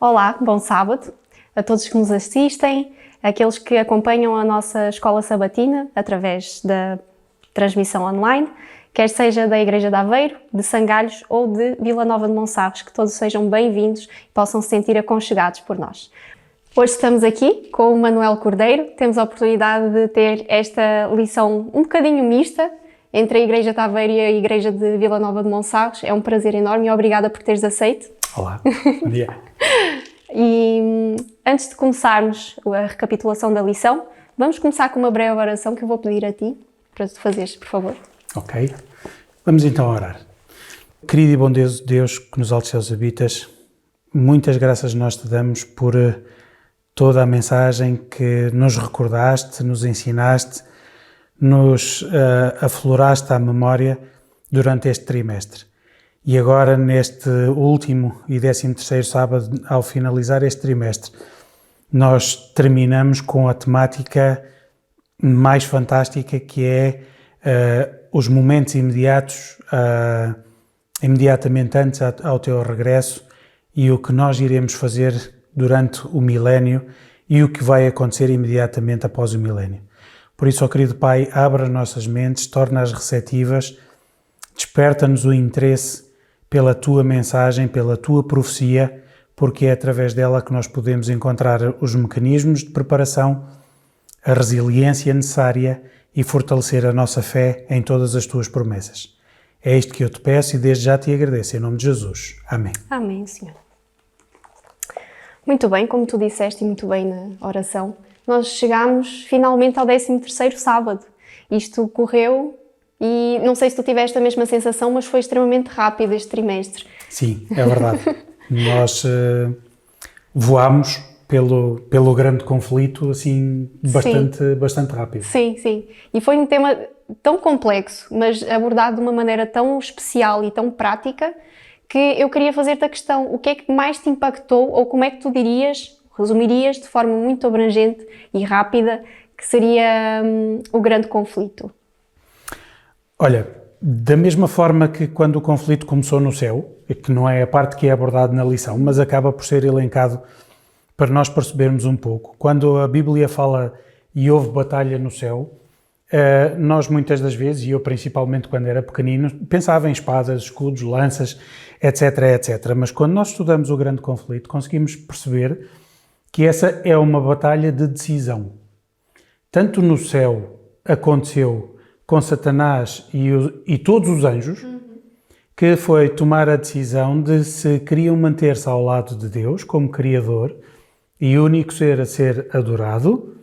Olá, bom sábado a todos que nos assistem, aqueles que acompanham a nossa escola sabatina através da transmissão online, quer seja da Igreja de Aveiro, de Sangalhos ou de Vila Nova de Monsarres, que todos sejam bem-vindos e possam se sentir aconchegados por nós. Hoje estamos aqui com o Manuel Cordeiro, temos a oportunidade de ter esta lição um bocadinho mista entre a Igreja de Aveiro e a Igreja de Vila Nova de Monsarres. É um prazer enorme e obrigada por teres aceito. Olá, bom dia. E antes de começarmos a recapitulação da lição, vamos começar com uma breve oração que eu vou pedir a ti para tu fazeres, por favor. Ok, vamos então orar. Querido e bondoso Deus que nos altos céus habitas, muitas graças nós te damos por toda a mensagem que nos recordaste, nos ensinaste, nos afloraste à memória durante este trimestre. E agora, neste último e 13º sábado, ao finalizar este trimestre, nós terminamos com a temática mais fantástica, que é os momentos imediatos, imediatamente antes ao teu regresso, e o que nós iremos fazer durante o milénio e o que vai acontecer imediatamente após o milénio. Por isso, ó querido Pai, abre as nossas mentes, torna-as receptivas, desperta-nos o interesse pela tua mensagem, pela tua profecia, porque é através dela que nós podemos encontrar os mecanismos de preparação, a resiliência necessária e fortalecer a nossa fé em todas as tuas promessas. É isto que eu te peço e desde já te agradeço, em nome de Jesus. Amém. Amém, Senhor. Muito bem, como tu disseste e muito bem na oração, nós chegámos finalmente ao 13º sábado. Isto correu e não sei se tu tiveste a mesma sensação, mas foi extremamente rápido este trimestre. Sim, é verdade. Nós voámos pelo grande conflito assim bastante rápido. Sim. E foi um tema tão complexo, mas abordado de uma maneira tão especial e tão prática, que eu queria fazer-te a questão: o que é que mais te impactou, ou como é que tu resumirias de forma muito abrangente e rápida, que seria o grande conflito? Olha, da mesma forma que quando o conflito começou no céu, que não é a parte que é abordada na lição, mas acaba por ser elencado para nós percebermos um pouco. Quando a Bíblia fala e houve batalha no céu, nós muitas das vezes, e eu principalmente quando era pequenino, pensava em espadas, escudos, lanças, etc. Mas quando nós estudamos o grande conflito, conseguimos perceber que essa é uma batalha de decisão. Tanto no céu aconteceu com Satanás e todos os anjos, que foi tomar a decisão de se queriam manter-se ao lado de Deus como Criador e único ser a ser adorado,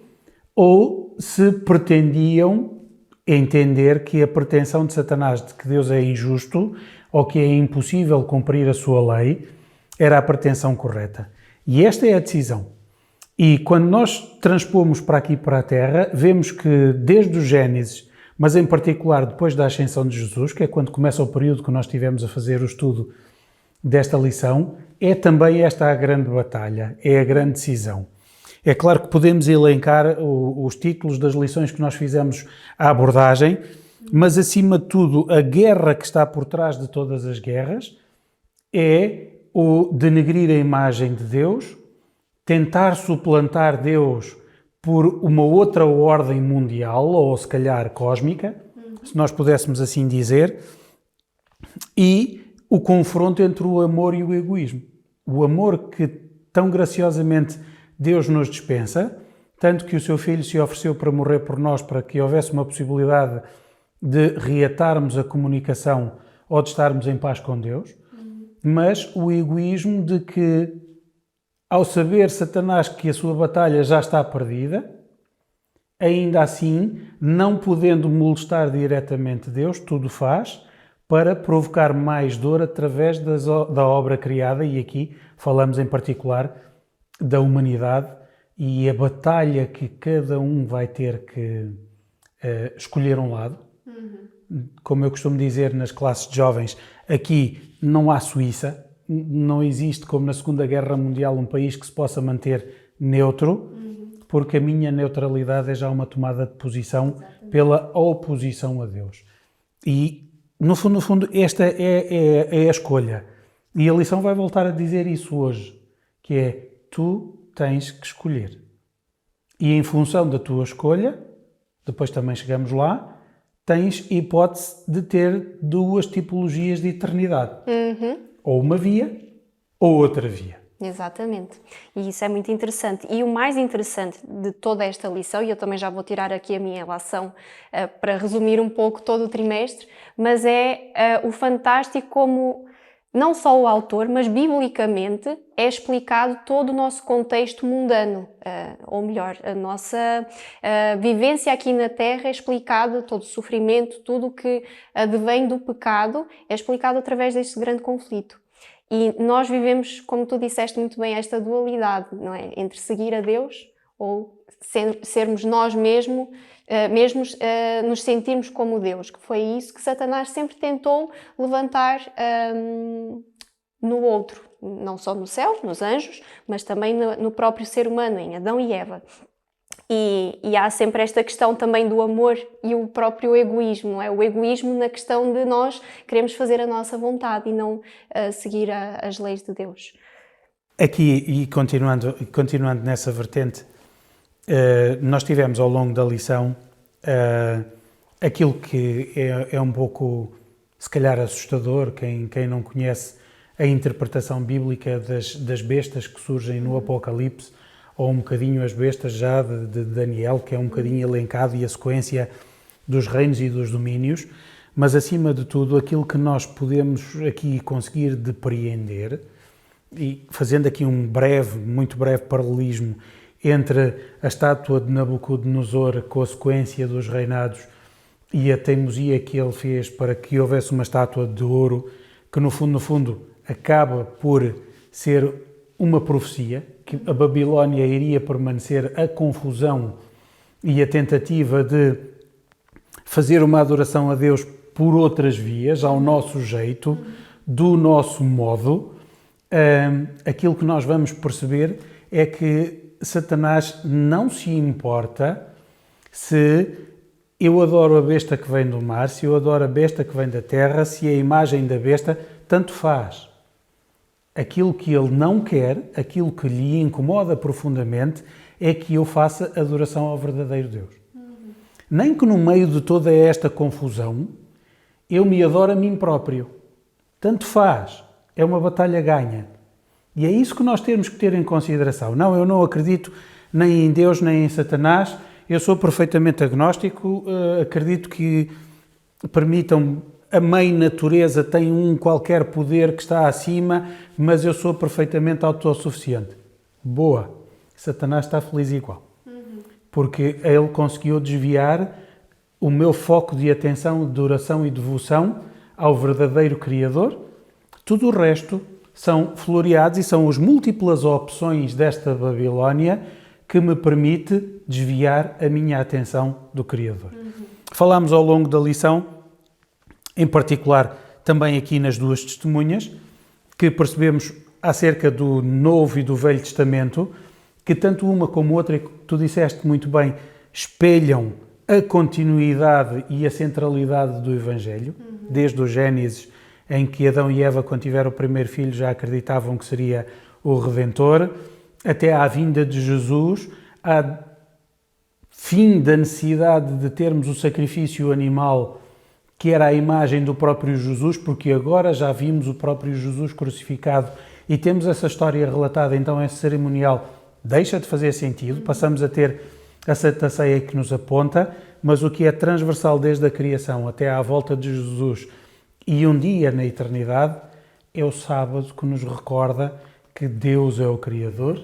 ou se pretendiam entender que a pretensão de Satanás de que Deus é injusto ou que é impossível cumprir a sua lei era a pretensão correta. E esta é a decisão. E quando nós transpomos para aqui, para a Terra, vemos que desde o Gênesis, mas em particular depois da ascensão de Jesus, que é quando começa o período que nós tivemos a fazer o estudo desta lição, é também esta a grande batalha, é a grande decisão. É claro que podemos elencar os títulos das lições que nós fizemos à abordagem, mas acima de tudo a guerra que está por trás de todas as guerras é o denegrir a imagem de Deus, tentar suplantar Deus por uma outra ordem mundial, ou se calhar cósmica, se nós pudéssemos assim dizer, e o confronto entre o amor e o egoísmo. O amor que tão graciosamente Deus nos dispensa, tanto que o seu Filho se ofereceu para morrer por nós, para que houvesse uma possibilidade de reatarmos a comunicação ou de estarmos em paz com Deus, mas o egoísmo de que, ao saber Satanás que a sua batalha já está perdida, ainda assim, não podendo molestar diretamente Deus, tudo faz para provocar mais dor através da obra criada, e aqui falamos em particular da humanidade e a batalha que cada um vai ter que escolher um lado. Como eu costumo dizer nas classes de jovens, aqui não há Suíça, não existe, como na Segunda Guerra Mundial, um país que se possa manter neutro, porque a minha neutralidade é já uma tomada de posição pela oposição a Deus. E, no fundo, esta é a escolha. E a lição vai voltar a dizer isso hoje. que é tu tens que escolher. E em função da tua escolha, depois também chegamos lá, tens hipótese de ter duas tipologias de eternidade. Ou uma via, ou outra via. Exatamente. E isso é muito interessante. E o mais interessante de toda esta lição, e eu também já vou tirar aqui a minha relação para resumir um pouco todo o trimestre, mas é o fantástico como não só o autor, mas biblicamente é explicado todo o nosso contexto mundano, ou melhor, a nossa vivência aqui na Terra é explicado, todo o sofrimento, tudo o que advém do pecado é explicado através deste grande conflito. E nós vivemos, como tu disseste muito bem, esta dualidade, não é? Entre seguir a Deus ou sermos nós mesmos, nos sentirmos como Deus, que foi isso que Satanás sempre tentou levantar no outro, não só no céu, nos anjos, mas também no próprio ser humano, em Adão e Eva. E há sempre esta questão também do amor e o próprio egoísmo, não é? O egoísmo na questão de nós queremos fazer a nossa vontade e não seguir as leis de Deus. Aqui, e continuando nessa vertente, nós tivemos ao longo da lição aquilo que é um pouco, se calhar, assustador, quem não conhece a interpretação bíblica das bestas que surgem no Apocalipse, ou um bocadinho as bestas já de Daniel, que é um bocadinho elencado, e a sequência dos reinos e dos domínios, mas acima de tudo aquilo que nós podemos aqui conseguir depreender, e fazendo aqui um muito breve paralelismo entre a estátua de Nabucodonosor com a sequência dos reinados e a teimosia que ele fez para que houvesse uma estátua de ouro, que no fundo acaba por ser uma profecia, que a Babilónia iria permanecer a confusão e a tentativa de fazer uma adoração a Deus por outras vias, ao nosso jeito, do nosso modo. Aquilo que nós vamos perceber é que Satanás não se importa se eu adoro a besta que vem do mar, se eu adoro a besta que vem da terra, se a imagem da besta, tanto faz. Aquilo que ele não quer, aquilo que lhe incomoda profundamente, é que eu faça adoração ao verdadeiro Deus. Nem que no meio de toda esta confusão, eu me adoro a mim próprio. Tanto faz. É uma batalha ganha. E é isso que nós temos que ter em consideração. Não, eu não acredito nem em Deus, nem em Satanás. Eu sou perfeitamente agnóstico. Acredito que permitam... A mãe natureza tem um qualquer poder que está acima, mas eu sou perfeitamente autossuficiente. Boa. Satanás está feliz igual. Porque ele conseguiu desviar o meu foco de atenção, de oração e devoção ao verdadeiro Criador. Tudo o resto são floreados e são as múltiplas opções desta Babilónia que me permite desviar a minha atenção do Criador. Falámos ao longo da lição, em particular também aqui nas duas testemunhas, que percebemos acerca do Novo e do Velho Testamento, que tanto uma como outra, que tu disseste muito bem, espelham a continuidade e a centralidade do Evangelho, desde o Gênesis, em que Adão e Eva, quando tiveram o primeiro filho, já acreditavam que seria o Redentor, até à vinda de Jesus, à fim da necessidade de termos o sacrifício animal, que era a imagem do próprio Jesus, porque agora já vimos o próprio Jesus crucificado e temos essa história relatada, então esse cerimonial deixa de fazer sentido, passamos a ter a Santa Ceia que nos aponta, mas o que é transversal desde a criação até à volta de Jesus e um dia na eternidade é o sábado, que nos recorda que Deus é o Criador,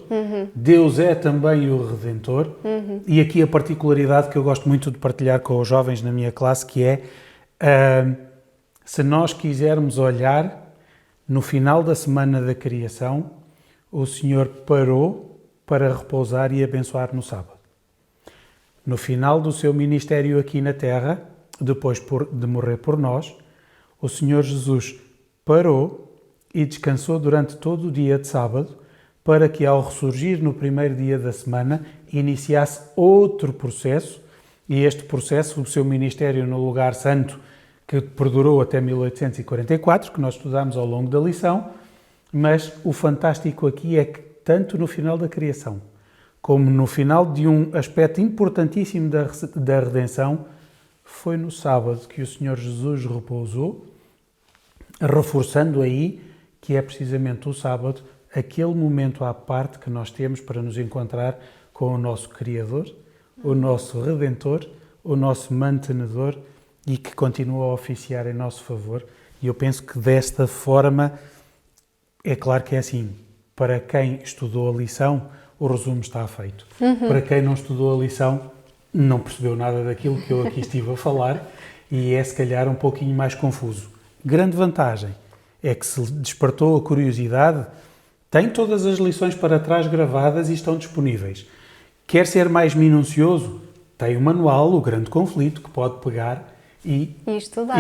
Deus é também o Redentor, e aqui a particularidade que eu gosto muito de partilhar com os jovens na minha classe, que é se nós quisermos olhar no final da semana da criação, o Senhor parou para repousar e abençoar no sábado. No final do seu ministério aqui na terra, depois de morrer por nós, o Senhor Jesus parou e descansou durante todo o dia de sábado, para que ao ressurgir no primeiro dia da semana iniciasse outro processo, e este processo, o seu ministério no lugar santo, que perdurou até 1844, que nós estudamos ao longo da lição, mas o fantástico aqui é que tanto no final da criação, como no final de um aspecto importantíssimo da redenção, foi no sábado que o Senhor Jesus repousou, reforçando aí que é precisamente o sábado aquele momento à parte que nós temos para nos encontrar com o nosso Criador, o nosso Redentor, o nosso Mantenedor e que continua a oficiar em nosso favor. E eu penso que desta forma, é claro que é assim, para quem estudou a lição, o resumo está feito. Para quem não estudou a lição, não percebeu nada daquilo que eu aqui estive a falar e é se calhar um pouquinho mais confuso. Grande vantagem é que se despertou a curiosidade, tem todas as lições para trás gravadas e estão disponíveis. Quer ser mais minucioso? Tem o manual, o Grande Conflito, que pode pegar e estudar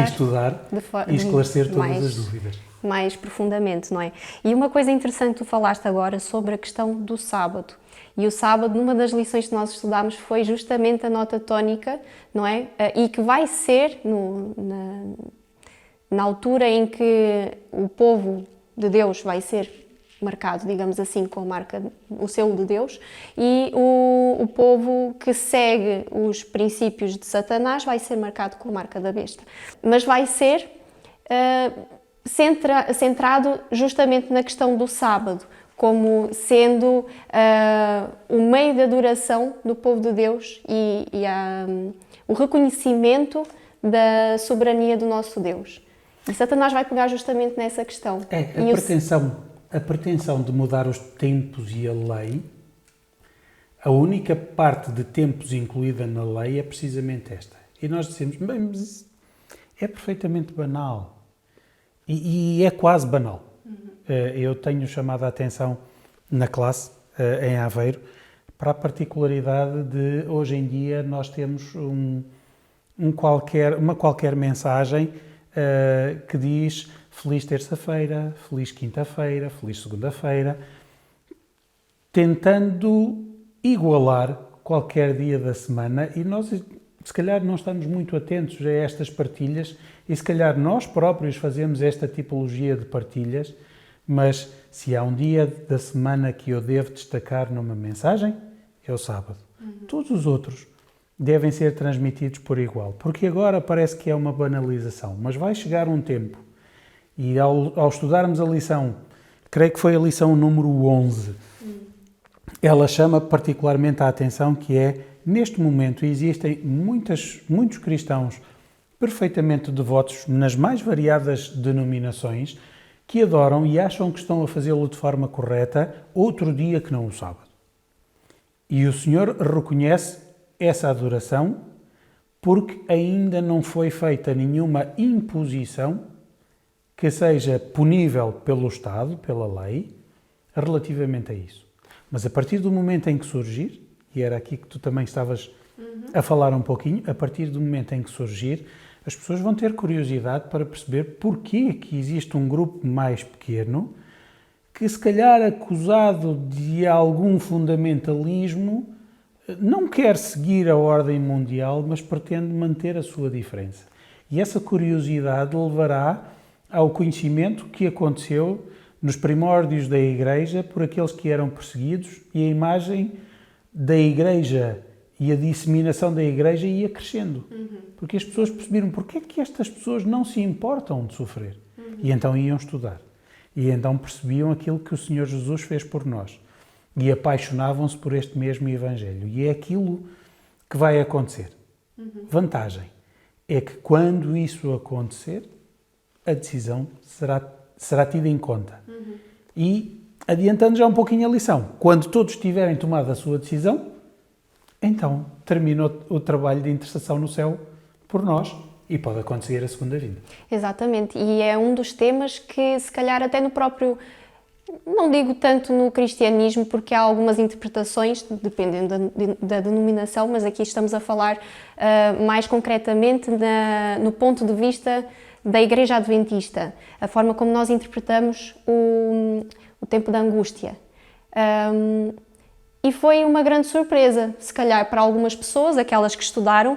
e esclarecer todas as dúvidas. Mais profundamente, não é? E uma coisa interessante que tu falaste agora sobre a questão do sábado. E o sábado, numa das lições que nós estudámos, foi justamente a nota tónica, não é? E que vai ser na altura em que o povo de Deus vai ser marcado, digamos assim, com a marca, o selo de Deus, e o povo que segue os princípios de Satanás vai ser marcado com a marca da besta. Mas vai ser centrado justamente na questão do sábado, como sendo o meio de adoração do povo de Deus e o reconhecimento da soberania do nosso Deus. E Satanás vai pegar justamente nessa questão. A pretensão de mudar os tempos e a lei, a única parte de tempos incluída na lei é precisamente esta. E nós dizemos, bem, mas é perfeitamente banal. E é quase banal. Eu tenho chamado a atenção na classe, em Aveiro, para a particularidade de, hoje em dia, nós temos uma qualquer mensagem que diz Feliz terça-feira, feliz quinta-feira, feliz segunda-feira, tentando igualar qualquer dia da semana e nós, se calhar, não estamos muito atentos a estas partilhas e, se calhar, nós próprios fazemos esta tipologia de partilhas, mas se há um dia da semana que eu devo destacar numa mensagem, é o sábado. Todos os outros devem ser transmitidos por igual, porque agora parece que é uma banalização, mas vai chegar um tempo e ao estudarmos a lição, creio que foi a lição número 11, ela chama particularmente a atenção que é, neste momento existem muitos cristãos perfeitamente devotos nas mais variadas denominações que adoram e acham que estão a fazê-lo de forma correta outro dia que não o sábado. E o Senhor reconhece essa adoração porque ainda não foi feita nenhuma imposição que seja punível pelo Estado, pela lei, relativamente a isso. Mas a partir do momento em que surgir, e era aqui que tu também estavas a falar um pouquinho, a partir do momento em que surgir, as pessoas vão ter curiosidade para perceber porquê que existe um grupo mais pequeno que, se calhar acusado de algum fundamentalismo, não quer seguir a ordem mundial, mas pretende manter a sua diferença. E essa curiosidade levará ao conhecimento que aconteceu nos primórdios da Igreja por aqueles que eram perseguidos e a imagem da Igreja e a disseminação da Igreja ia crescendo. Porque as pessoas perceberam porque é que estas pessoas não se importam de sofrer. E então iam estudar. E então percebiam aquilo que o Senhor Jesus fez por nós. E apaixonavam-se por este mesmo Evangelho. E é aquilo que vai acontecer. Vantagem é que quando isso acontecer, a decisão será tida em conta. E, adiantando já um pouquinho a lição, quando todos tiverem tomado a sua decisão, então terminou o trabalho de intercessão no céu por nós e pode acontecer a segunda vinda. Exatamente, e é um dos temas que, se calhar, até no próprio, não digo tanto no cristianismo, porque há algumas interpretações, dependendo da denominação, mas aqui estamos a falar mais concretamente no ponto de vista da Igreja Adventista, a forma como nós interpretamos o tempo da angústia. E foi uma grande surpresa, se calhar para algumas pessoas, aquelas que estudaram,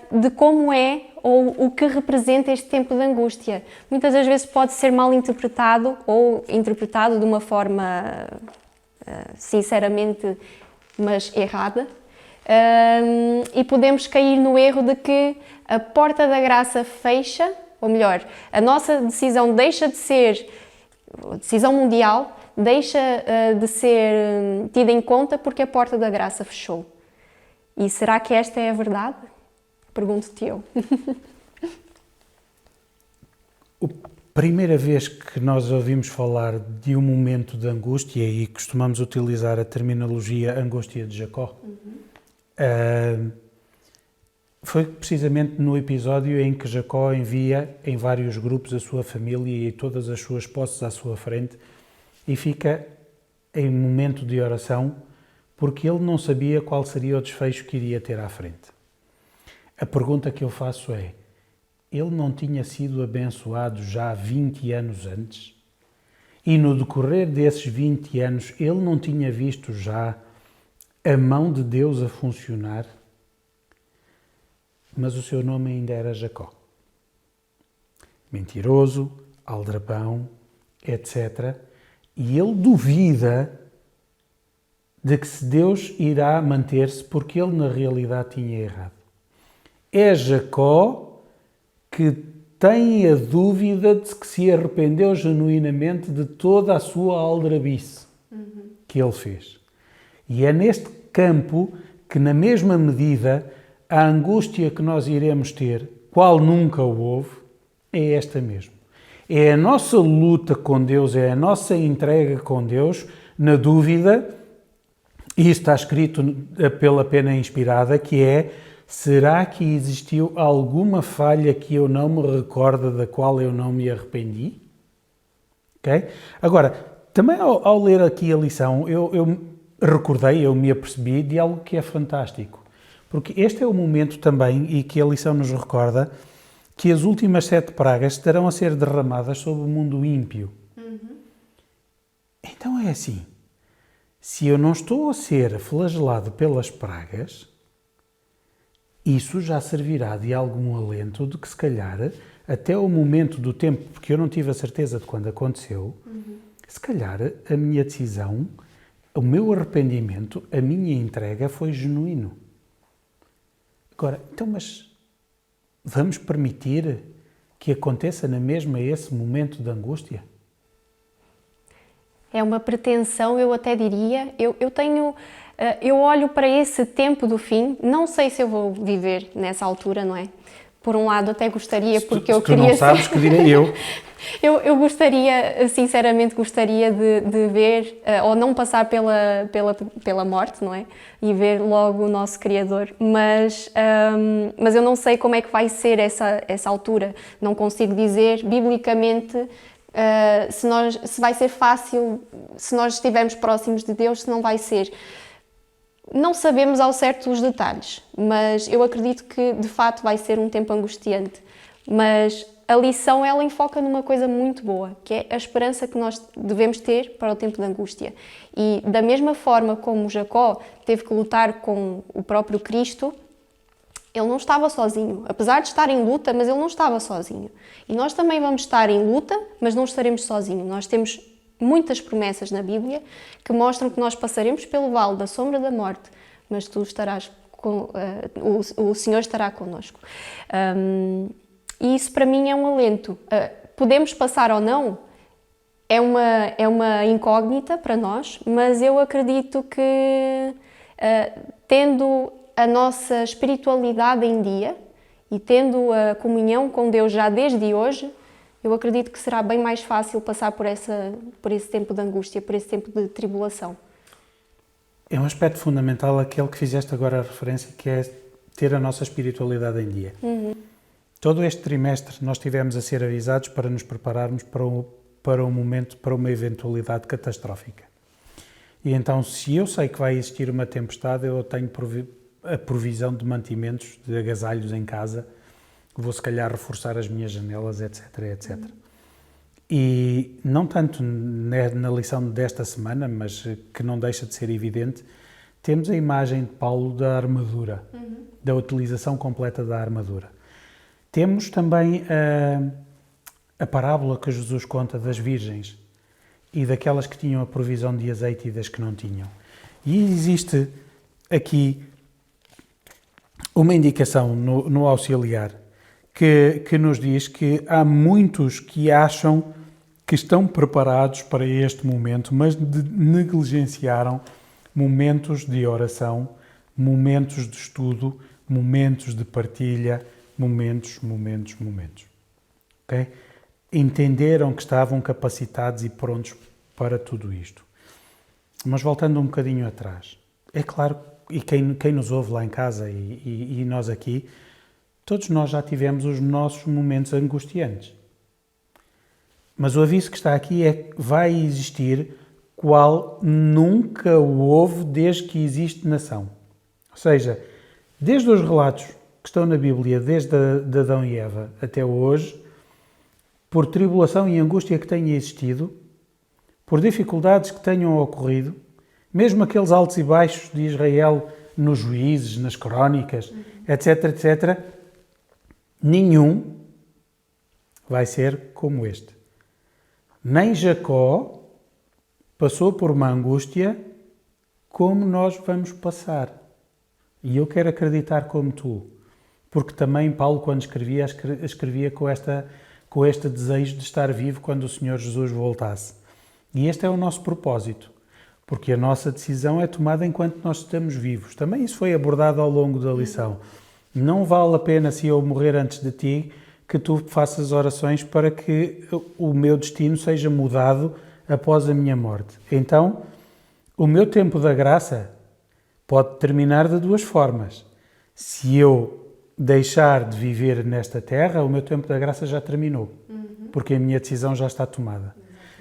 de como é ou o que representa este tempo de angústia. Muitas das vezes pode ser mal interpretado ou interpretado de uma forma sinceramente, mas errada. E podemos cair no erro de que a porta da graça fecha, ou melhor, a nossa decisão deixa de ser decisão mundial, deixa de ser tida em conta porque a porta da graça fechou. E será que esta é a verdade? Pergunto-te eu. A primeira vez que nós ouvimos falar de um momento de angústia, e costumamos utilizar a terminologia angústia de Jacó, foi precisamente no episódio em que Jacó envia em vários grupos a sua família e todas as suas posses à sua frente e fica em momento de oração porque ele não sabia qual seria o desfecho que iria ter à frente. A pergunta que eu faço é: ele não tinha sido abençoado já 20 anos antes? E no decorrer desses 20 anos ele não tinha visto já a mão de Deus a funcionar? Mas o seu nome ainda era Jacó. Mentiroso, aldrabão, etc. E ele duvida de que se Deus irá manter-se porque ele na realidade tinha errado. É Jacó que tem a dúvida de que se arrependeu genuinamente de toda a sua aldrabice que ele fez. E é neste campo que, na mesma medida, a angústia que nós iremos ter, qual nunca houve, é esta mesmo. É a nossa luta com Deus, é a nossa entrega com Deus, na dúvida, e isso está escrito pela pena inspirada, que é: será que existiu alguma falha que eu não me recordo, da qual eu não me arrependi? Okay? Agora, também ao ler aqui a lição, eu me apercebi de algo que é fantástico. Porque este é o momento também, e que a lição nos recorda, que as últimas 7 pragas estarão a ser derramadas sobre o mundo ímpio. Então é assim, se eu não estou a ser flagelado pelas pragas, isso já servirá de algum alento de que, se calhar, até o momento do tempo, porque eu não tive a certeza de quando aconteceu, se calhar a minha decisão, o meu arrependimento, a minha entrega foi genuíno. Agora, então, mas vamos permitir que aconteça na mesma esse momento de angústia? É uma pretensão, eu até diria. Eu olho para esse tempo do fim, não sei se eu vou viver nessa altura, não é? Por um lado até gostaria, porque eu queria... Se tu não sabes, que direi eu. Eu gostaria, sinceramente gostaria de ver, ou não passar pela morte, não é? E ver logo o nosso Criador, mas eu não sei como é que vai ser essa altura, não consigo dizer, biblicamente, se vai ser fácil, se nós estivermos próximos de Deus, se não vai ser. Não sabemos ao certo os detalhes, mas eu acredito que de fato vai ser um tempo angustiante. Mas a lição, ela enfoca numa coisa muito boa, que é a esperança que nós devemos ter para o tempo de angústia. E da mesma forma como Jacó teve que lutar com o próprio Cristo, ele não estava sozinho. Apesar de estar em luta, mas ele não estava sozinho. E nós também vamos estar em luta, mas não estaremos sozinhos. Nós temos muitas promessas na Bíblia que mostram que nós passaremos pelo vale da sombra da morte, mas tu estarás o Senhor estará connosco. E isso para mim é um alento. Podemos passar ou não, é uma incógnita para nós, mas eu acredito que tendo a nossa espiritualidade em dia e tendo a comunhão com Deus já desde hoje, eu acredito que será bem mais fácil passar por esse tempo de angústia, por esse tempo de tribulação. É um aspecto fundamental aquele que fizeste agora a referência, que é ter a nossa espiritualidade em dia. Todo este trimestre nós tivemos a ser avisados para nos prepararmos para um momento, para uma eventualidade catastrófica. E então, se eu sei que vai existir uma tempestade, eu tenho a provisão de mantimentos, de agasalhos em casa, vou se calhar reforçar as minhas janelas, etc, etc. E não tanto na lição desta semana, mas que não deixa de ser evidente, temos a imagem de Paulo da armadura, da utilização completa da armadura. Temos também a parábola que Jesus conta das virgens. e daquelas que tinham a provisão de azeite e das que não tinham. E existe aqui uma indicação no auxiliar que nos diz que há muitos que acham que estão preparados para este momento, mas negligenciaram momentos de oração, momentos de estudo, momentos de partilha, momentos. Okay? Entenderam que estavam capacitados e prontos para tudo isto. Mas voltando um bocadinho atrás, é claro, e quem nos ouve lá em casa e nós aqui, todos nós já tivemos os nossos momentos angustiantes. Mas o aviso que está aqui é que vai existir qual nunca houve desde que existe nação. Ou seja, desde os relatos que estão na Bíblia, desde Adão e Eva até hoje, por tribulação e angústia que tenha existido, por dificuldades que tenham ocorrido, mesmo aqueles altos e baixos de Israel nos juízes, nas crónicas, etc., nenhum vai ser como este. Nem Jacó passou por uma angústia como nós vamos passar. E eu quero acreditar como tu, porque também Paulo, quando escrevia com este desejo de estar vivo quando o Senhor Jesus voltasse. E este é o nosso propósito, porque a nossa decisão é tomada enquanto nós estamos vivos. Também isso foi abordado ao longo da lição. Não vale a pena, se eu morrer antes de ti, que tu faças orações para que o meu destino seja mudado após a minha morte. Então, o meu tempo da graça pode terminar de duas formas. Se eu deixar de viver nesta terra, o meu tempo da graça já terminou, porque a minha decisão já está tomada.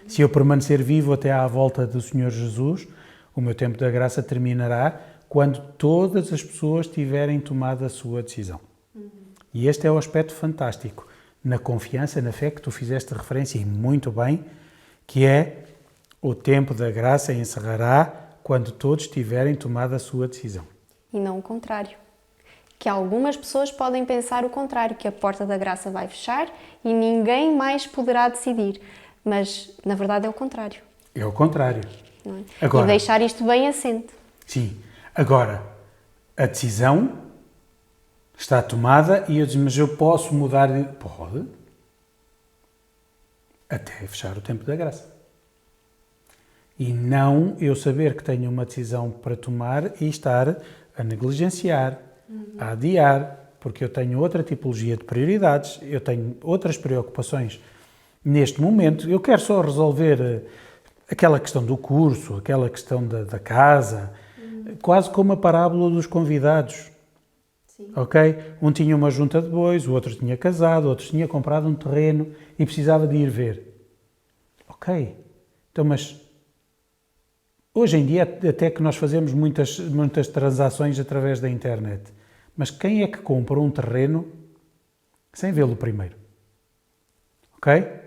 Se eu permanecer vivo até à volta do Senhor Jesus, o meu tempo da graça terminará quando todas as pessoas tiverem tomado a sua decisão. E este é o aspecto fantástico, na confiança, na fé, que tu fizeste referência, e muito bem, que é o tempo da graça encerrará quando todos tiverem tomado a sua decisão. E não o contrário. Que algumas pessoas podem pensar o contrário, que a porta da graça vai fechar e ninguém mais poderá decidir. Mas, na verdade, é o contrário. É o contrário. Não é? Agora, e deixar isto bem assente. Sim. Agora, a decisão está tomada e eu digo, mas eu posso mudar? Pode. Até fechar o tempo da graça. E não eu saber que tenho uma decisão para tomar e estar a negligenciar, a adiar, porque eu tenho outra tipologia de prioridades, eu tenho outras preocupações. Neste momento, eu quero só resolver aquela questão do curso, aquela questão da casa, quase como a parábola dos convidados. Sim. Ok? Um tinha uma junta de bois, o outro tinha casado, o outro tinha comprado um terreno e precisava de ir ver. Ok. Então, mas hoje em dia, até que nós fazemos muitas transações através da internet. Mas quem é que compra um terreno sem vê-lo primeiro? Ok?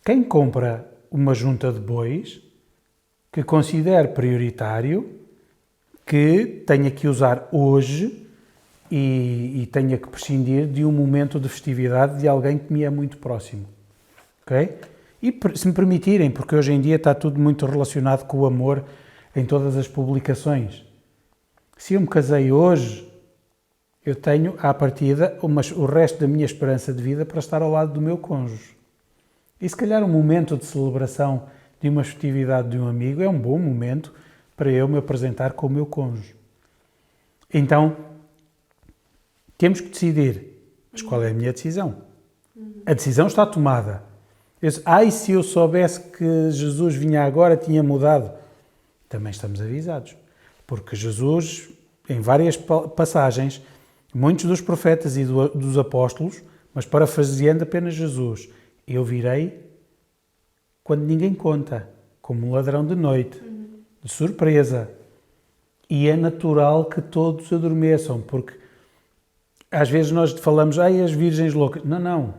Quem compra uma junta de bois que considere prioritário, que tenha que usar hoje e tenha que prescindir de um momento de festividade de alguém que me é muito próximo. Ok? E se me permitirem, porque hoje em dia está tudo muito relacionado com o amor em todas as publicações. Se eu me casei hoje, eu tenho, à partida, o resto da minha esperança de vida para estar ao lado do meu cônjuge. E se calhar um momento de celebração de uma festividade de um amigo é um bom momento para eu me apresentar com o meu cônjuge. Então, temos que decidir. Mas qual é a minha decisão? A decisão está tomada. Se eu soubesse que Jesus vinha agora, tinha mudado. Também estamos avisados. Porque Jesus, em várias passagens, muitos dos profetas e dos apóstolos, mas parafraseando apenas Jesus, eu virei quando ninguém conta, como um ladrão de noite, de surpresa. E é natural que todos adormeçam, porque às vezes nós falamos, as virgens loucas. Não.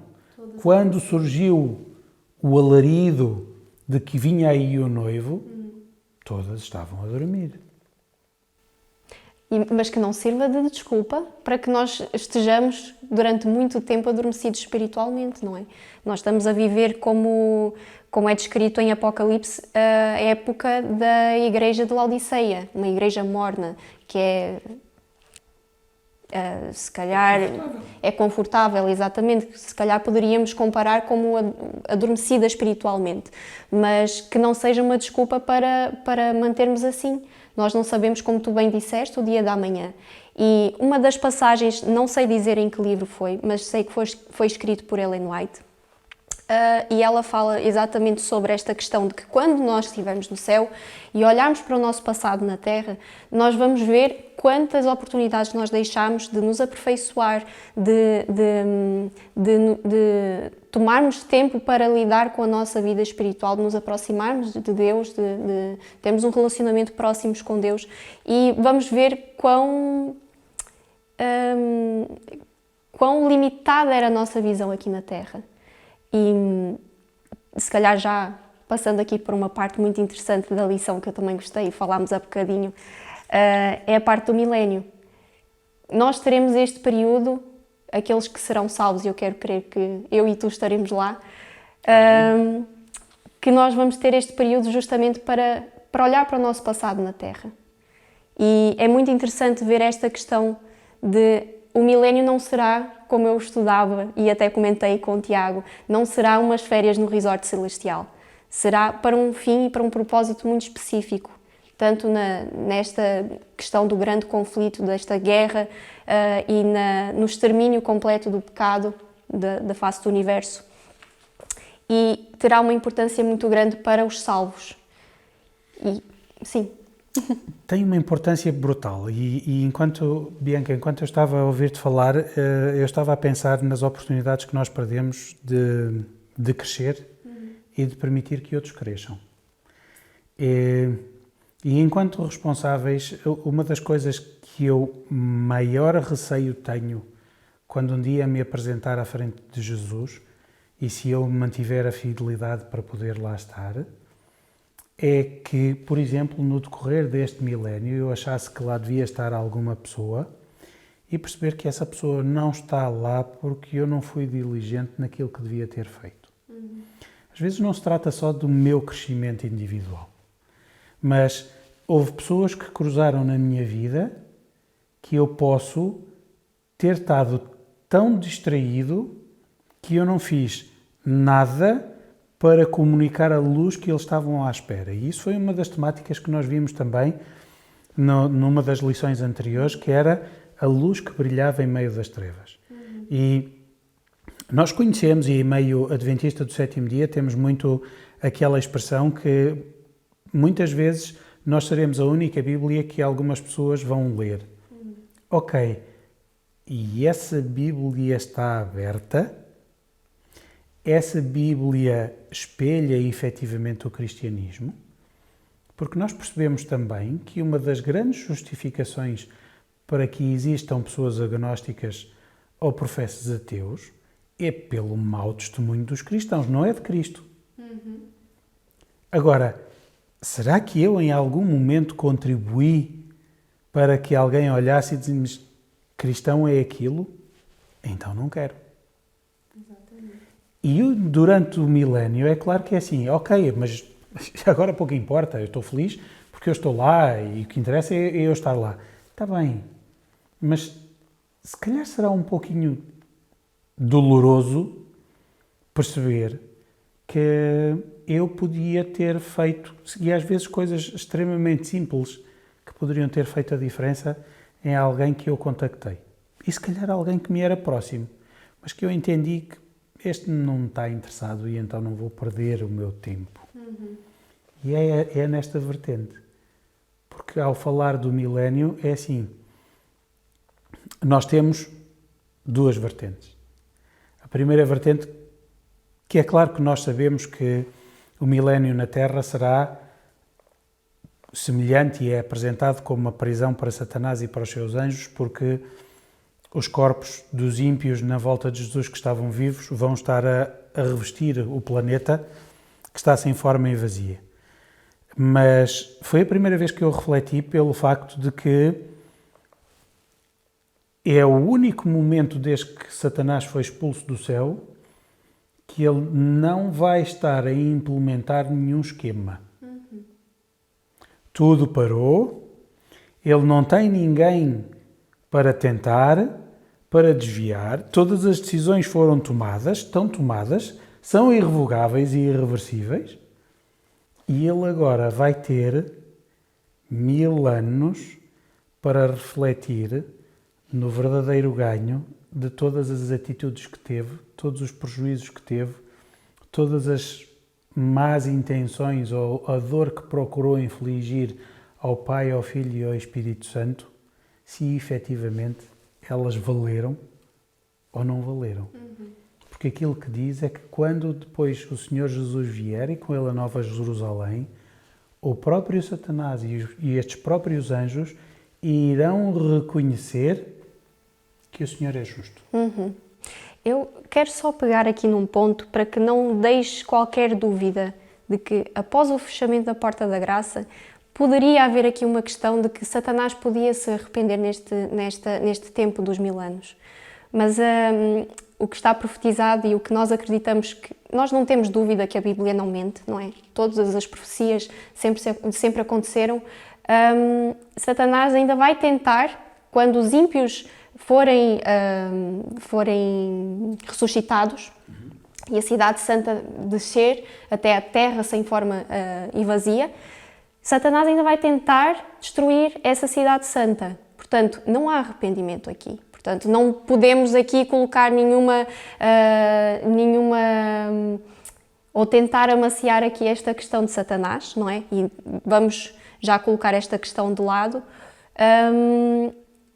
Quando surgiu o alarido de que vinha aí o noivo, todas estavam a dormir. mas que não sirva de desculpa para que nós estejamos durante muito tempo adormecidos espiritualmente, não é? Nós estamos a viver como é descrito em Apocalipse, a época da igreja de Laodiceia, uma igreja morna, que é, se calhar, é confortável, exatamente, se calhar poderíamos comparar como adormecida espiritualmente, mas que não seja uma desculpa para mantermos assim. Nós não sabemos, como tu bem disseste, o dia da manhã. E uma das passagens, não sei dizer em que livro foi, mas sei que foi escrito por Ellen White, e ela fala exatamente sobre esta questão de que quando nós estivermos no céu e olharmos para o nosso passado na Terra, nós vamos ver quantas oportunidades nós deixámos de nos aperfeiçoar, de tomarmos tempo para lidar com a nossa vida espiritual, de nos aproximarmos de Deus, de termos um relacionamento próximos com Deus, e vamos ver quão limitada era a nossa visão aqui na Terra. E se calhar já passando aqui por uma parte muito interessante da lição que eu também gostei e falámos há bocadinho, é a parte do milénio. Nós teremos este período, aqueles que serão salvos, e eu quero crer que eu e tu estaremos lá, que nós vamos ter este período justamente para olhar para o nosso passado na Terra. E é muito interessante ver esta questão de o milénio não será, como eu estudava e até comentei com o Tiago, não será umas férias no resort celestial. Será para um fim e para um propósito muito específico. Tanto nesta questão do grande conflito, desta guerra e no extermínio completo do pecado da face do universo. E terá uma importância muito grande para os salvos. E, sim. Tem uma importância brutal e Bianca, enquanto eu estava a ouvir-te falar, eu estava a pensar nas oportunidades que nós perdemos de crescer e de permitir que outros cresçam. E enquanto responsáveis, uma das coisas que eu maior receio tenho quando um dia me apresentar à frente de Jesus, e se eu mantiver a fidelidade para poder lá estar, é que, por exemplo, no decorrer deste milénio eu achasse que lá devia estar alguma pessoa e perceber que essa pessoa não está lá porque eu não fui diligente naquilo que devia ter feito. Às vezes não se trata só do meu crescimento individual, mas houve pessoas que cruzaram na minha vida que eu posso ter estado tão distraído que eu não fiz nada para comunicar a luz que eles estavam à espera. E isso foi uma das temáticas que nós vimos também numa das lições anteriores, que era a luz que brilhava em meio das trevas. E nós conhecemos, e em meio adventista do sétimo dia, temos muito aquela expressão que muitas vezes nós seremos a única Bíblia que algumas pessoas vão ler. Ok, e essa Bíblia está aberta? Essa Bíblia espelha efetivamente o cristianismo? Porque nós percebemos também que uma das grandes justificações para que existam pessoas agnósticas ou professos ateus é pelo mau testemunho dos cristãos, não é de Cristo. Agora, será que eu em algum momento contribuí para que alguém olhasse e dissesse, cristão é aquilo? Então não quero. E durante o milénio é claro que é assim, ok, mas agora pouco importa, eu estou feliz porque eu estou lá e o que interessa é eu estar lá. Está bem, mas se calhar será um pouquinho doloroso perceber que eu podia ter feito, e às vezes coisas extremamente simples que poderiam ter feito a diferença em alguém que eu contactei. E se calhar alguém que me era próximo, mas que eu entendi que este não está interessado e então não vou perder o meu tempo. E é nesta vertente. Porque ao falar do milénio é assim, nós temos duas vertentes. A primeira vertente, que é claro que nós sabemos que o milénio na Terra será semelhante e é apresentado como uma prisão para Satanás e para os seus anjos, porque os corpos dos ímpios na volta de Jesus que estavam vivos vão estar a revestir o planeta que está sem forma e vazia. Mas foi a primeira vez que eu refleti pelo facto de que é o único momento desde que Satanás foi expulso do céu que ele não vai estar a implementar nenhum esquema. Tudo parou, ele não tem ninguém para tentar, para desviar, todas as decisões foram tomadas, estão tomadas, são irrevogáveis e irreversíveis, e ele agora vai ter 1000 anos para refletir no verdadeiro ganho de todas as atitudes que teve, todos os prejuízos que teve, todas as más intenções ou a dor que procurou infligir ao Pai, ao Filho e ao Espírito Santo, se efetivamente elas valeram ou não valeram. Porque aquilo que diz é que quando depois o Senhor Jesus vier e com ele a Nova Jerusalém, o próprio Satanás e estes próprios anjos irão reconhecer que o Senhor é justo. Eu quero só pegar aqui num ponto para que não deixe qualquer dúvida de que após o fechamento da Porta da Graça poderia haver aqui uma questão de que Satanás podia se arrepender neste tempo dos 1000 anos. Mas o que está profetizado e o que nós acreditamos, que nós não temos dúvida que a Bíblia não mente, não é? Todas as profecias sempre aconteceram. Satanás ainda vai tentar, quando os ímpios forem ressuscitados e a cidade santa descer até a terra sem forma e vazia, Satanás ainda vai tentar destruir essa cidade santa. Portanto, não há arrependimento aqui. Portanto, não podemos aqui colocar nenhuma ou tentar amaciar aqui esta questão de Satanás, não é? E vamos já colocar esta questão de lado.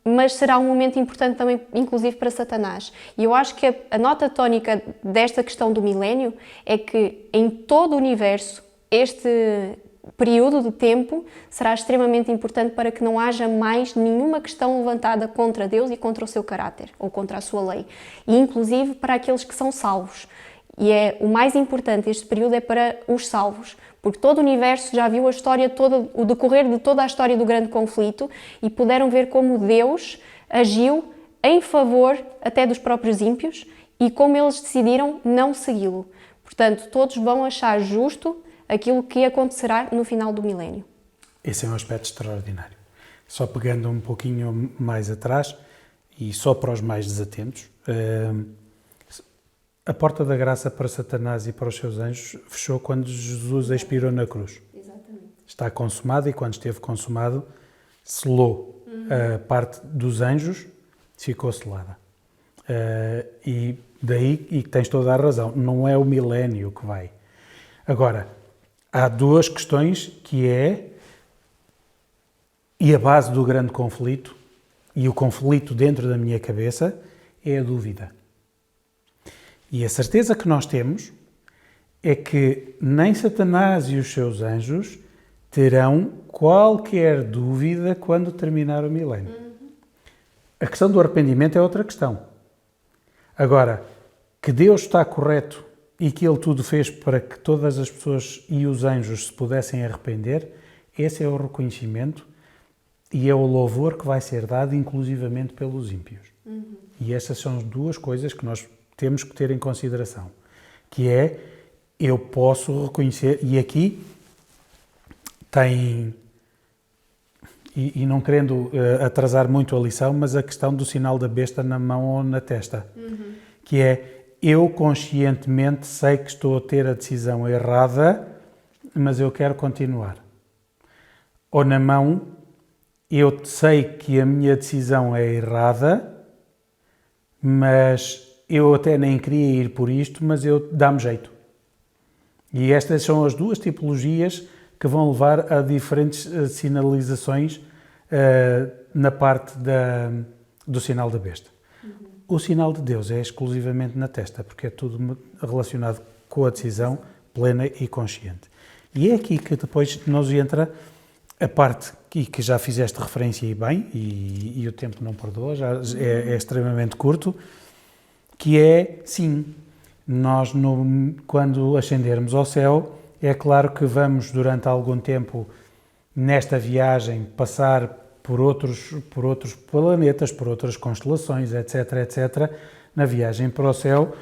Mas será um momento importante também, inclusive, para Satanás. E eu acho que a nota tónica desta questão do milénio é que em todo o universo este período de tempo será extremamente importante para que não haja mais nenhuma questão levantada contra Deus e contra o seu caráter, ou contra a sua lei. E inclusive para aqueles que são salvos. E o mais importante, este período é para os salvos, porque todo o universo já viu a história toda, o decorrer de toda a história do grande conflito e puderam ver como Deus agiu em favor até dos próprios ímpios e como eles decidiram não segui-lo. Portanto, todos vão achar justo aquilo que acontecerá no final do milénio. Esse é um aspecto extraordinário. Só pegando um pouquinho mais atrás e só para os mais desatentos, a porta da graça para Satanás e para os seus anjos fechou quando Jesus expirou na cruz. Exatamente. Está consumado e quando esteve consumado, selou. A parte dos anjos ficou selada. E daí, e tens toda a razão, não é o milénio que vai. Agora, há duas questões e a base do grande conflito, e o conflito dentro da minha cabeça, é a dúvida. E a certeza que nós temos é que nem Satanás e os seus anjos terão qualquer dúvida quando terminar o milénio. A questão do arrependimento é outra questão. Agora, que Deus está correto e que Ele tudo fez para que todas as pessoas e os anjos se pudessem arrepender, esse é o reconhecimento e é o louvor que vai ser dado inclusivamente pelos ímpios. E essas são as duas coisas que nós temos que ter em consideração, que é, eu posso reconhecer, e aqui tem, e não querendo atrasar muito a lição, mas a questão do sinal da besta na mão ou na testa, que é, eu conscientemente sei que estou a ter a decisão errada, mas eu quero continuar. Ou na mão, eu sei que a minha decisão é errada, mas eu até nem queria ir por isto, mas dá-me jeito. E estas são as duas tipologias que vão levar a diferentes sinalizações na parte do sinal da besta. O sinal de Deus é exclusivamente na testa, porque é tudo relacionado com a decisão plena e consciente. E é aqui que depois nos entra a parte que já fizeste referência e bem, e o tempo não perdoa, já é extremamente curto, que é, sim, nós quando ascendermos ao céu, é claro que vamos durante algum tempo nesta viagem passar por outros planetas, por outras constelações, etc, etc, na viagem para o céu,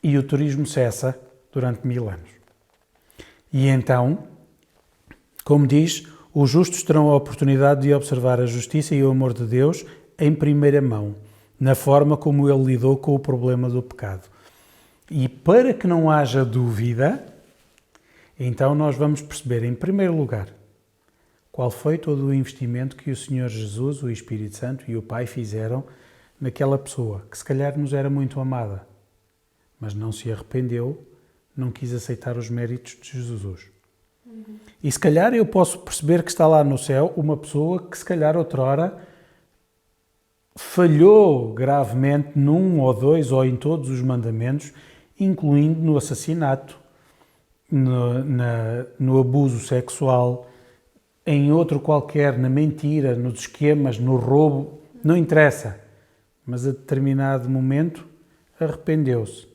e o turismo cessa durante 1000 anos. E então, como diz, os justos terão a oportunidade de observar a justiça e o amor de Deus em primeira mão, na forma como Ele lidou com o problema do pecado. E para que não haja dúvida, então nós vamos perceber, em primeiro lugar, qual foi todo o investimento que o Senhor Jesus, o Espírito Santo e o Pai fizeram naquela pessoa, que se calhar nos era muito amada, mas não se arrependeu, não quis aceitar os méritos de Jesus. E se calhar eu posso perceber que está lá no céu uma pessoa que se calhar outrora falhou gravemente num ou dois ou em todos os mandamentos, incluindo no assassinato, no abuso sexual, em outro qualquer, na mentira, nos esquemas, no roubo, não interessa. Mas a determinado momento arrependeu-se.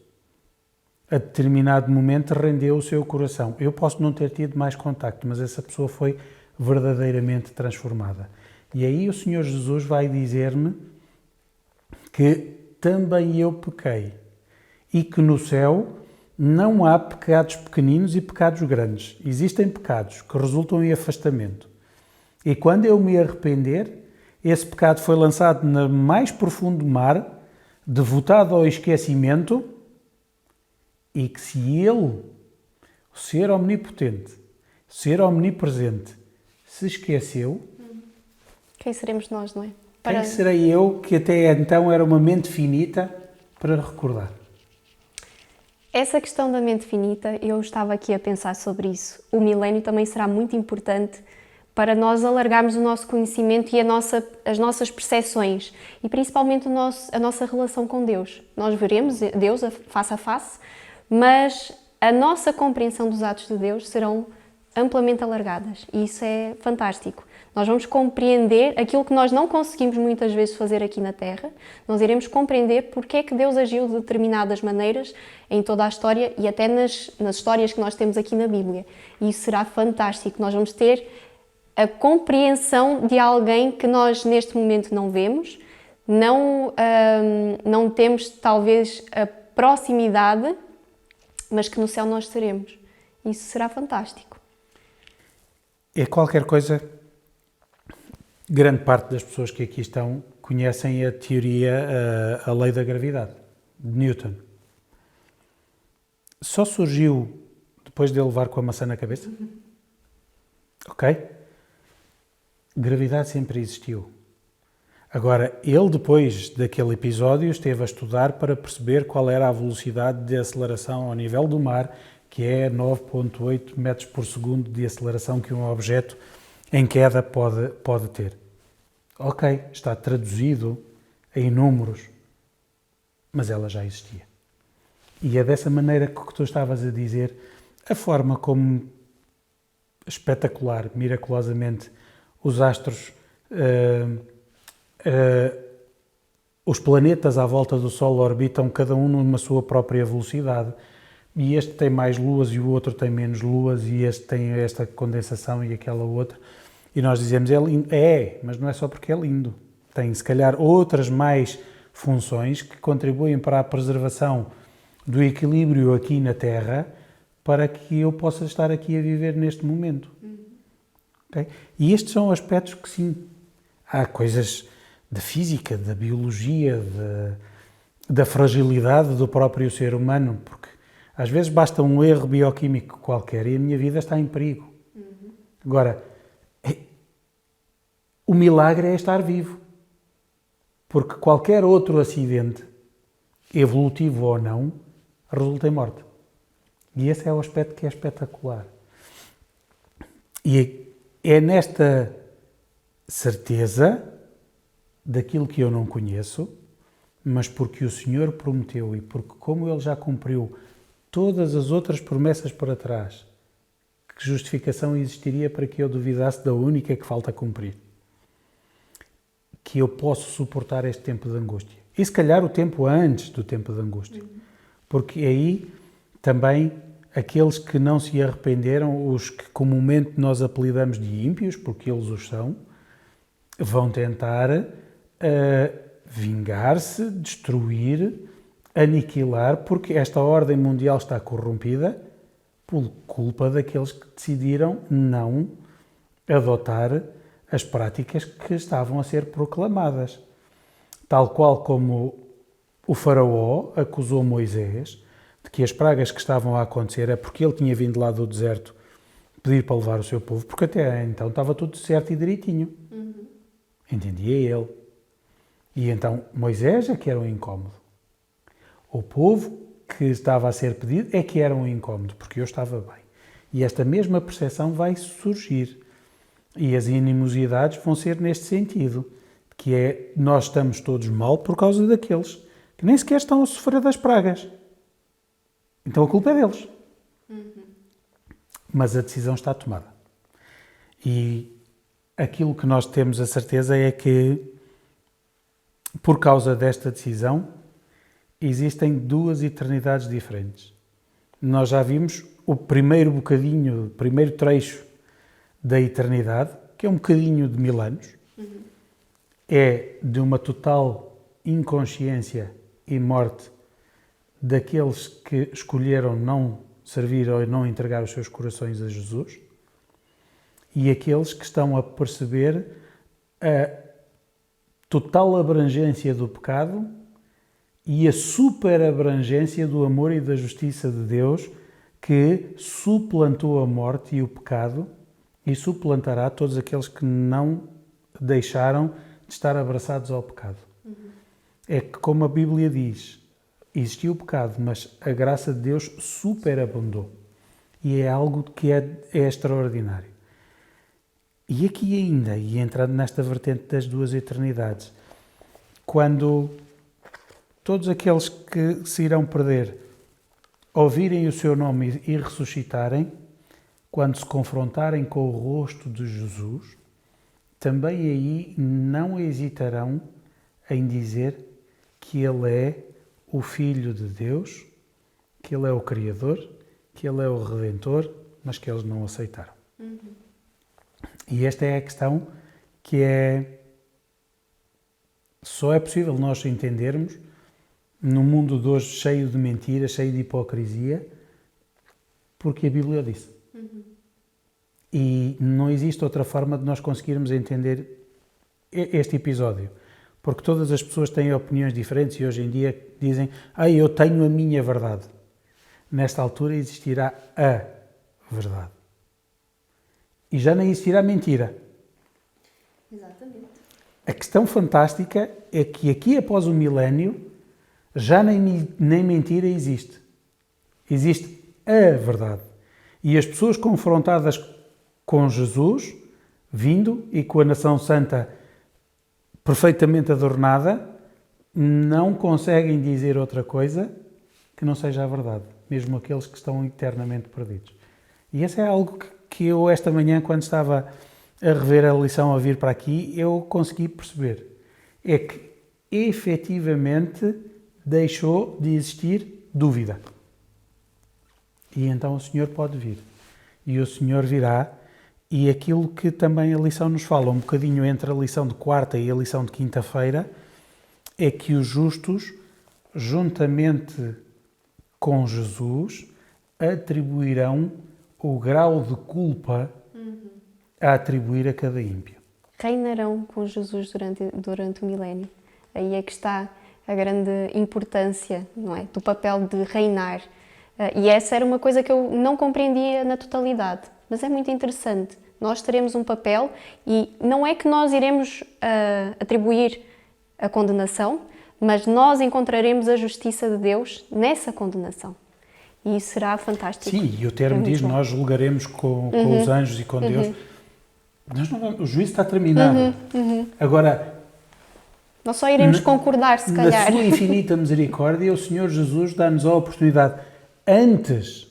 A determinado momento rendeu o seu coração. Eu posso não ter tido mais contacto, mas essa pessoa foi verdadeiramente transformada. E aí o Senhor Jesus vai dizer-me que também eu pequei e que no céu não há pecados pequeninos e pecados grandes. Existem pecados que resultam em afastamento. E quando eu me arrepender, esse pecado foi lançado no mais profundo mar, devotado ao esquecimento, e que se Ele, o Ser omnipotente, o Ser omnipresente, se esqueceu, Quem seremos nós, não é? quem serei eu, que até então era uma mente finita, para recordar? Essa questão da mente finita, eu estava aqui a pensar sobre isso. O milénio também será muito importante para nós alargarmos o nosso conhecimento e as nossas percepções e principalmente a nossa relação com Deus. Nós veremos Deus face a face, mas a nossa compreensão dos atos de Deus serão amplamente alargadas e isso é fantástico. Nós vamos compreender aquilo que nós não conseguimos muitas vezes fazer aqui na Terra. Nós iremos compreender porque é que Deus agiu de determinadas maneiras em toda a história e até nas histórias que nós temos aqui na Bíblia. E isso será fantástico. Nós vamos ter a compreensão de alguém que nós neste momento não vemos, não temos talvez a proximidade, mas que no céu nós teremos. Isso será fantástico. É qualquer coisa. Grande parte das pessoas que aqui estão conhecem a teoria, a lei da gravidade, de Newton. Só surgiu depois de ele levar com a maçã na cabeça? Ok? Gravidade sempre existiu. Agora, ele depois daquele episódio esteve a estudar para perceber qual era a velocidade de aceleração ao nível do mar, que é 9,8 metros por segundo de aceleração que um objeto em queda pode ter. Ok, está traduzido em números, mas ela já existia. E é dessa maneira que tu estavas a dizer, a forma como espetacular, miraculosamente, os astros, os planetas à volta do Sol orbitam cada um numa sua própria velocidade. E este tem mais luas e o outro tem menos luas e este tem esta condensação e aquela outra. E nós dizemos, é lindo. É, mas não é só porque é lindo. Tem, se calhar, outras mais funções que contribuem para a preservação do equilíbrio aqui na Terra para que eu possa estar aqui a viver neste momento. Okay? E estes são aspectos que, sim, há coisas da física, da biologia, da fragilidade do próprio ser humano, porque às vezes basta um erro bioquímico qualquer e a minha vida está em perigo. Agora, o milagre é estar vivo, porque qualquer outro acidente, evolutivo ou não, resulta em morte. E esse é o aspecto que é espetacular. E é nesta certeza daquilo que eu não conheço, mas porque o Senhor prometeu e porque como Ele já cumpriu todas as outras promessas para trás, que justificação existiria para que eu duvidasse da única que falta cumprir? Que eu posso suportar este tempo de angústia. E se calhar o tempo antes do tempo de angústia. Porque aí também aqueles que não se arrependeram, os que comumente nós apelidamos de ímpios, porque eles os são, vão tentar vingar-se, destruir, aniquilar, porque esta ordem mundial está corrompida por culpa daqueles que decidiram não adotar as práticas que estavam a ser proclamadas. Tal qual como o faraó acusou Moisés de que as pragas que estavam a acontecer é porque ele tinha vindo lá do deserto pedir para levar o seu povo, porque até então estava tudo certo e direitinho. Entendia ele. E então Moisés é que era um incómodo. O povo que estava a ser pedido é que era um incómodo, porque eu estava bem. E esta mesma percepção vai surgir. E as animosidades vão ser neste sentido, que é nós estamos todos mal por causa daqueles que nem sequer estão a sofrer das pragas. Então a culpa é deles. Mas a decisão está tomada. E aquilo que nós temos a certeza é que, por causa desta decisão, existem duas eternidades diferentes. Nós já vimos o primeiro bocadinho, o primeiro trecho da eternidade, que é um bocadinho de 1000 anos, é de uma total inconsciência e morte daqueles que escolheram não servir ou não entregar os seus corações a Jesus, e aqueles que estão a perceber a total abrangência do pecado e a super abrangência do amor e da justiça de Deus, que suplantou a morte e o pecado e suplantará todos aqueles que não deixaram de estar abraçados ao pecado. É que, como a Bíblia diz, existiu o pecado, mas a graça de Deus superabundou. E é algo que é extraordinário. E aqui ainda, e entrando nesta vertente das duas eternidades, quando todos aqueles que se irão perder ouvirem o seu nome e ressuscitarem, quando se confrontarem com o rosto de Jesus, também aí não hesitarão em dizer que Ele é o Filho de Deus, que Ele é o Criador, que Ele é o Redentor, mas que eles não aceitaram. E esta é a questão que só é possível nós entendermos num mundo de hoje cheio de mentiras, cheio de hipocrisia, porque a Bíblia o disse. E não existe outra forma de nós conseguirmos entender este episódio. Porque todas as pessoas têm opiniões diferentes e hoje em dia dizem eu tenho a minha verdade. Nesta altura existirá a verdade. E já nem existirá mentira. Exatamente. A questão fantástica é que aqui após o milénio já nem mentira existe. Existe a verdade. E as pessoas confrontadas com Jesus, vindo e com a nação santa perfeitamente adornada, não conseguem dizer outra coisa que não seja a verdade, mesmo aqueles que estão eternamente perdidos. E isso é algo que eu esta manhã, quando estava a rever a lição, a vir para aqui, eu consegui perceber. É que efetivamente deixou de existir dúvida. E então o Senhor pode vir. E o Senhor virá. E aquilo que também a lição nos fala, um bocadinho entre a lição de quarta e a lição de quinta-feira, é que os justos, juntamente com Jesus, atribuirão o grau de culpa a atribuir a cada ímpio. Reinarão com Jesus durante o milénio. Aí é que está a grande importância, não é, do papel de reinar. E essa era uma coisa que eu não compreendia na totalidade. Mas é muito interessante. Nós teremos um papel e não é que nós iremos atribuir a condenação, mas nós encontraremos a justiça de Deus nessa condenação. E isso será fantástico. Sim, e o termo diz, nós julgaremos com os anjos e com Deus. Nós não vamos, o juízo está terminado. Agora, nós só iremos concordar, se calhar. Na sua infinita misericórdia, o Senhor Jesus dá-nos a oportunidade, antes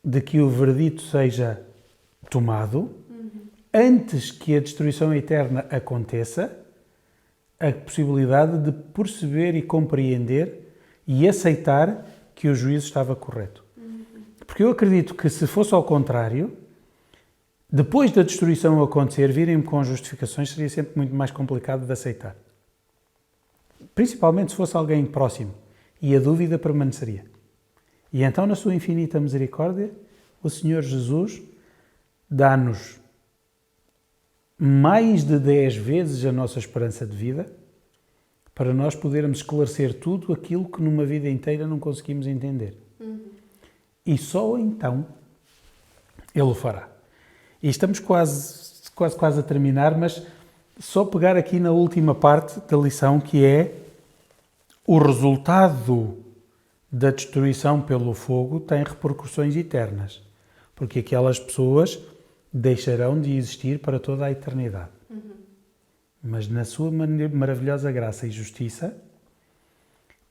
de que o verdito seja tomado, antes que a destruição eterna aconteça, a possibilidade de perceber e compreender e aceitar que o juízo estava correto. Porque eu acredito que se fosse ao contrário, depois da destruição acontecer, virem-me com justificações, seria sempre muito mais complicado de aceitar. Principalmente se fosse alguém próximo. E a dúvida permaneceria. E então, na sua infinita misericórdia, o Senhor Jesus dá-nos mais de 10 vezes a nossa esperança de vida para nós podermos esclarecer tudo aquilo que numa vida inteira não conseguimos entender. E só então Ele o fará. E estamos quase a terminar, mas só pegar aqui na última parte da lição, que é o resultado da destruição pelo fogo tem repercussões eternas, porque aquelas pessoas deixarão de existir para toda a eternidade. Mas na sua maravilhosa graça e justiça,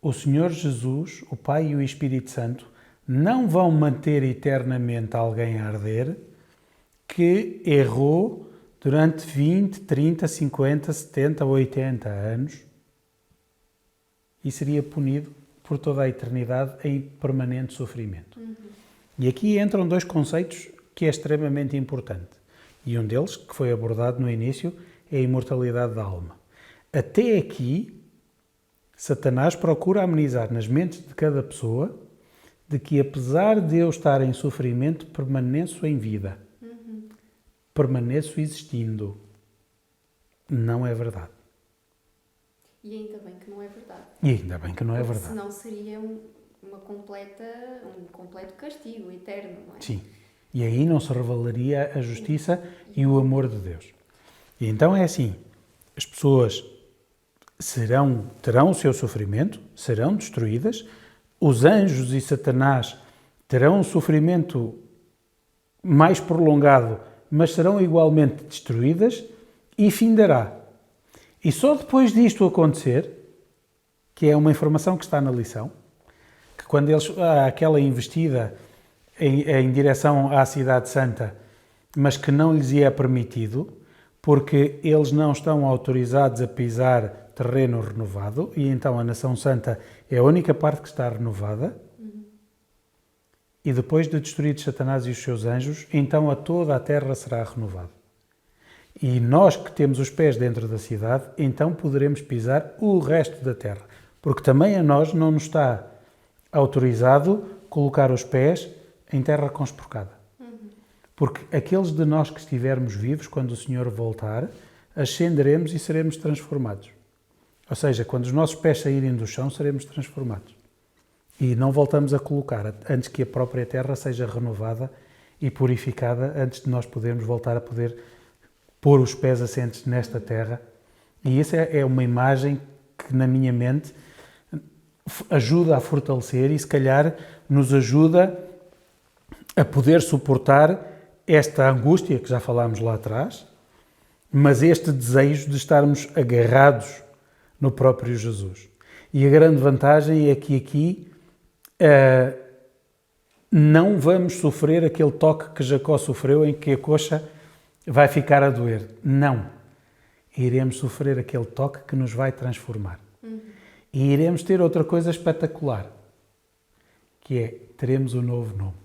o Senhor Jesus, o Pai e o Espírito Santo não vão manter eternamente alguém a arder que errou durante 20, 30, 50, 70, 80 anos e seria punido por toda a eternidade em permanente sofrimento. E aqui entram dois conceitos que é extremamente importante. E um deles, que foi abordado no início, é a imortalidade da alma. Até aqui, Satanás procura amenizar nas mentes de cada pessoa de que, apesar de eu estar em sofrimento, permaneço em vida. Permaneço existindo. Não é verdade. E ainda bem que não é verdade. E ainda bem que não é verdade. Senão seria um completo castigo eterno, não é? Sim. E aí não se revelaria a justiça e o amor de Deus. E então é assim, as pessoas terão o seu sofrimento, serão destruídas, os anjos e Satanás terão um sofrimento mais prolongado, mas serão igualmente destruídas e findará. E só depois disto acontecer, que é uma informação que está na lição, que quando há aquela investida em direção à Cidade Santa, mas que não lhes é permitido, porque eles não estão autorizados a pisar terreno renovado, e então a Nação Santa é a única parte que está renovada, e depois de destruídos Satanás e os seus anjos, então a toda a terra será renovada. E nós que temos os pés dentro da cidade, então poderemos pisar o resto da terra, porque também a nós não nos está autorizado colocar os pés em terra conspurcada. Porque aqueles de nós que estivermos vivos, quando o Senhor voltar, ascenderemos e seremos transformados. Ou seja, quando os nossos pés saírem do chão, seremos transformados. E não voltamos a colocar, antes que a própria terra seja renovada e purificada, antes de nós podermos voltar a poder pôr os pés assentes nesta terra. E essa é uma imagem que, na minha mente, ajuda a fortalecer e, se calhar, nos ajuda a poder suportar esta angústia que já falámos lá atrás, mas este desejo de estarmos agarrados no próprio Jesus. E a grande vantagem é que aqui não vamos sofrer aquele toque que Jacó sofreu, em que a coxa vai ficar a doer. Não. Iremos sofrer aquele toque que nos vai transformar. E iremos ter outra coisa espetacular, que é, teremos um novo nome.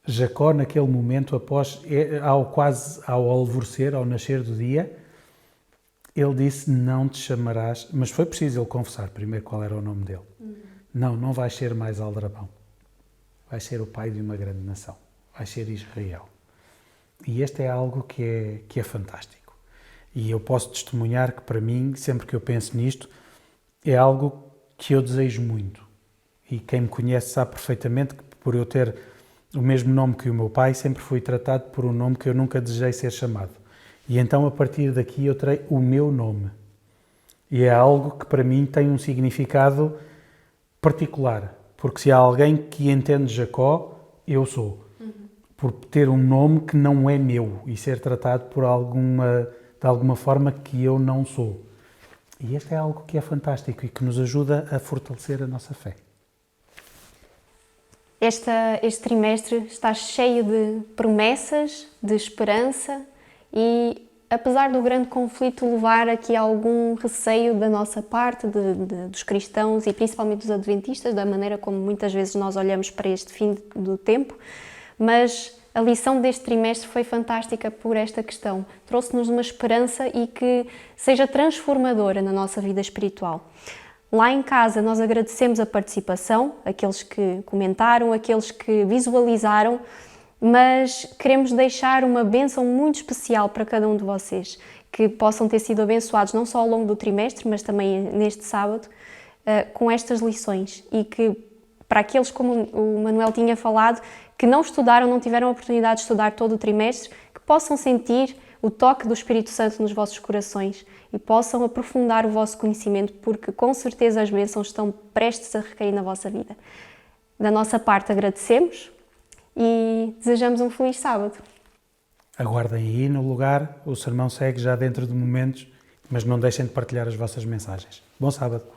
Jacó, naquele momento, ao alvorecer, ao nascer do dia, ele disse, não te chamarás, mas foi preciso ele confessar primeiro qual era o nome dele. Não vais ser mais Aldrabão. Vais ser o pai de uma grande nação. Vais ser Israel. E este é algo que é fantástico. E eu posso testemunhar que, para mim, sempre que eu penso nisto, é algo que eu desejo muito. E quem me conhece sabe perfeitamente que, por eu ter o mesmo nome que o meu pai, sempre fui tratado por um nome que eu nunca desejei ser chamado. E então, a partir daqui, eu terei o meu nome. E é algo que, para mim, tem um significado particular. Porque se há alguém que entende Jacó, eu sou. Por ter um nome que não é meu e ser tratado de alguma forma que eu não sou. E este é algo que é fantástico e que nos ajuda a fortalecer a nossa fé. Este trimestre está cheio de promessas, de esperança e, apesar do grande conflito levar aqui algum receio da nossa parte, dos cristãos e principalmente dos adventistas, da maneira como muitas vezes nós olhamos para este fim do tempo, mas A lição deste trimestre foi fantástica por esta questão. Trouxe-nos uma esperança e que seja transformadora na nossa vida espiritual. Lá em casa nós agradecemos a participação, aqueles que comentaram, aqueles que visualizaram, mas queremos deixar uma bênção muito especial para cada um de vocês, que possam ter sido abençoados não só ao longo do trimestre, mas também neste sábado, com estas lições e que para aqueles, como o Manuel tinha falado, que não estudaram, não tiveram a oportunidade de estudar todo o trimestre, que possam sentir o toque do Espírito Santo nos vossos corações e possam aprofundar o vosso conhecimento, porque com certeza as bênçãos estão prestes a recair na vossa vida. Da nossa parte agradecemos e desejamos um feliz sábado. Aguardem aí no lugar, o sermão segue já dentro de momentos, mas não deixem de partilhar as vossas mensagens. Bom sábado!